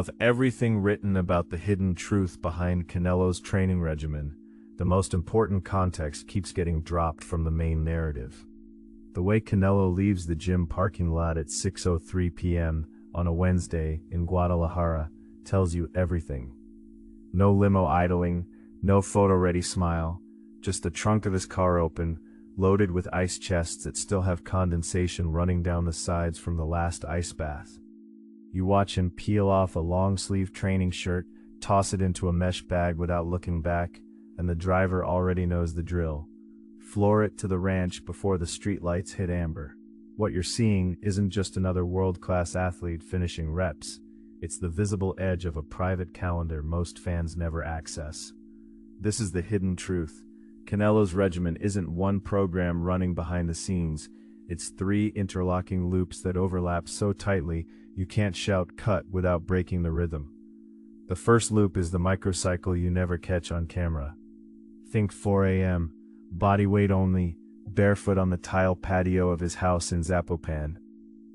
Of everything written about the hidden truth behind Canelo's training regimen, the most important context keeps getting dropped from the main narrative. The way Canelo leaves the gym parking lot at 6:03 p.m. on a Wednesday in Guadalajara tells you everything. No limo idling, no photo-ready smile, just the trunk of his car open, loaded with ice chests that still have condensation running down the sides from the last ice bath. You watch him peel off a long-sleeve training shirt, toss it into a mesh bag without looking back, and the driver already knows the drill. Floor it to the ranch before the street lights hit amber. What you're seeing isn't just another world-class athlete finishing reps. It's the visible edge of a private calendar most fans never access. This is the hidden truth. Canelo's regimen isn't one program running behind the scenes. It's 3 interlocking loops that overlap so tightly you can't shout "cut" without breaking the rhythm. The first loop is the microcycle you never catch on camera. Think 4 a.m., body weight only, barefoot on the tile patio of his house in Zapopan.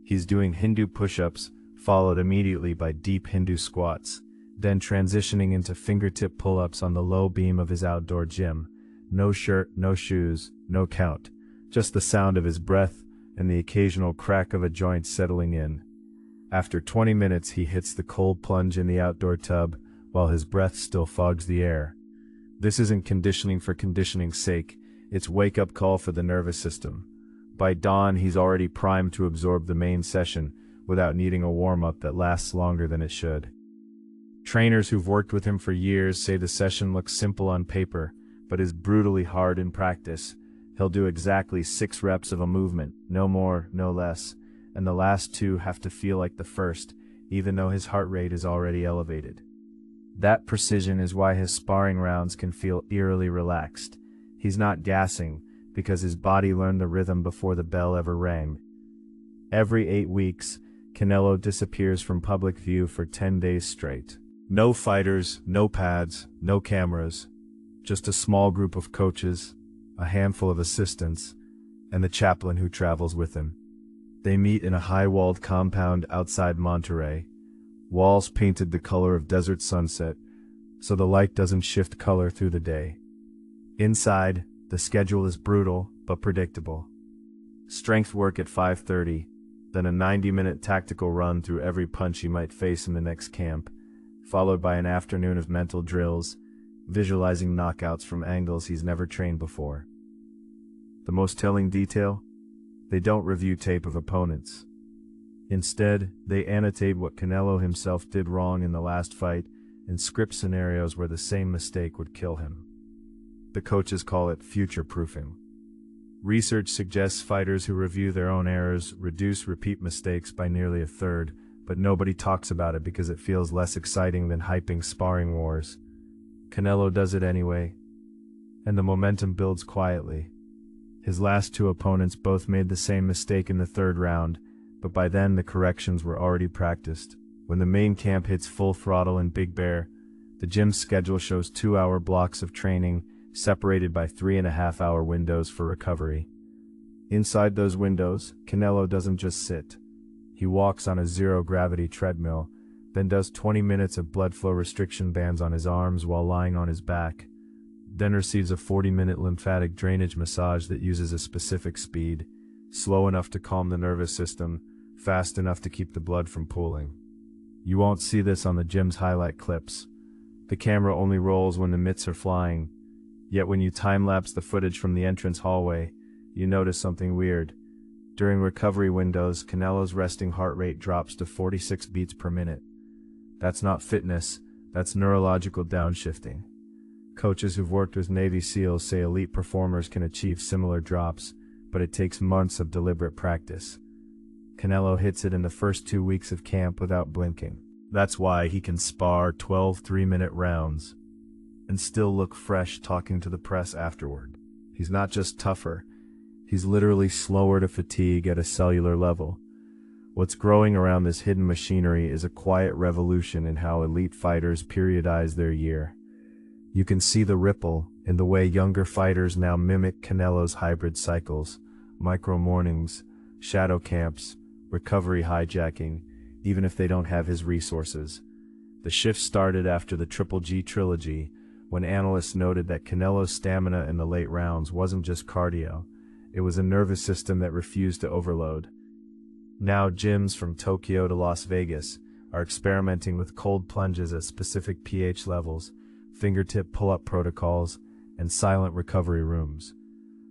He's doing Hindu push-ups, followed immediately by deep Hindu squats, then transitioning into fingertip pull-ups on the low beam of his outdoor gym. No shirt, no shoes, no count, just the sound of his breath and the occasional crack of a joint settling in. After 20 minutes he hits the cold plunge in the outdoor tub while his breath still fogs the air. This isn't conditioning for conditioning's sake, it's wake-up call for the nervous system. By dawn he's already primed to absorb the main session without needing a warm-up that lasts longer than it should. Trainers who've worked with him for years say the session looks simple on paper, but is brutally hard in practice. He'll do exactly 6 reps of a movement, no more, no less, and the last 2 have to feel like the first, even though his heart rate is already elevated. That precision is why his sparring rounds can feel eerily relaxed. He's not gassing, because his body learned the rhythm before the bell ever rang. Every 8 weeks, Canelo disappears from public view for 10 days straight. No fighters, no pads, no cameras, just a small group of coaches, a handful of assistants, and the chaplain who travels with him. They meet in a high-walled compound outside Monterrey, walls painted the color of desert sunset, so the light doesn't shift color through the day. Inside, the schedule is brutal but predictable. Strength work at 5:30, then a 90-minute tactical run through every punch he might face in the next camp, followed by an afternoon of mental drills, visualizing knockouts from angles he's never trained before. The most telling detail? They don't review tape of opponents. Instead, they annotate what Canelo himself did wrong in the last fight and script scenarios where the same mistake would kill him. The coaches call it future-proofing. Research suggests fighters who review their own errors reduce repeat mistakes by nearly a third, but nobody talks about it because it feels less exciting than hyping sparring wars. Canelo does it anyway, and the momentum builds quietly. His last 2 opponents both made the same mistake in the 3rd round, but by then the corrections were already practiced. When the main camp hits full throttle in Big Bear, the gym's schedule shows 2-hour blocks of training, separated by 3.5-hour windows for recovery. Inside those windows, Canelo doesn't just sit. He walks on a zero-gravity treadmill, then does 20 minutes of blood flow restriction bands on his arms while lying on his back, then receives a 40-minute lymphatic drainage massage that uses a specific speed, slow enough to calm the nervous system, fast enough to keep the blood from pooling. You won't see this on the gym's highlight clips. The camera only rolls when the mitts are flying, yet when you time-lapse the footage from the entrance hallway, you notice something weird. During recovery windows, Canelo's resting heart rate drops to 46 beats per minute. That's not fitness, that's neurological downshifting. Coaches who've worked with Navy SEALs say elite performers can achieve similar drops, but it takes months of deliberate practice. Canelo hits it in the first 2 weeks of camp without blinking. That's why he can spar 12 3-minute rounds and still look fresh talking to the press afterward. He's not just tougher, he's literally slower to fatigue at a cellular level. What's growing around this hidden machinery is a quiet revolution in how elite fighters periodize their year. You can see the ripple in the way younger fighters now mimic Canelo's hybrid cycles, micro-mornings, shadow camps, recovery hijacking, even if they don't have his resources. The shift started after the Triple G trilogy, when analysts noted that Canelo's stamina in the late rounds wasn't just cardio, it was a nervous system that refused to overload. Now gyms from Tokyo to Las Vegas are experimenting with cold plunges at specific pH levels, fingertip pull-up protocols, and silent recovery rooms.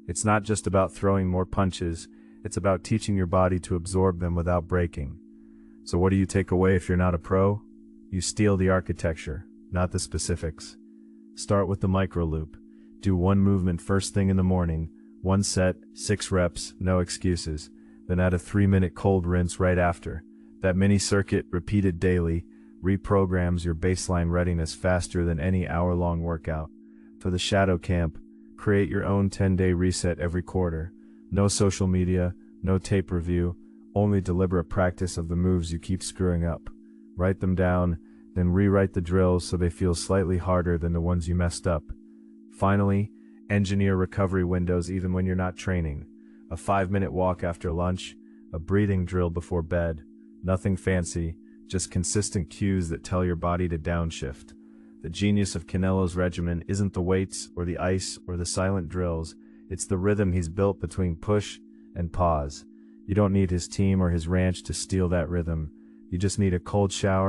It's not just about throwing more punches, it's about teaching your body to absorb them without breaking. So what do you take away if you're not a pro? You steal the architecture, not the specifics. Start with the micro loop. Do one movement first thing in the morning, 1 set, 6 reps, no excuses. Then add a 3-minute cold rinse right after. That mini circuit, repeated daily, reprograms your baseline readiness faster than any hour-long workout. For the shadow camp, create your own 10-day reset every quarter. No social media, no tape review, only deliberate practice of the moves you keep screwing up. Write them down, then rewrite the drills so they feel slightly harder than the ones you messed up. Finally, engineer recovery windows even when you're not training. A 5-minute walk after lunch, a breathing drill before bed. Nothing fancy, just consistent cues that tell your body to downshift. The genius of Canelo's regimen isn't the weights or the ice or the silent drills, it's the rhythm he's built between push and pause. You don't need his team or his ranch to steal that rhythm. You just need a cold shower,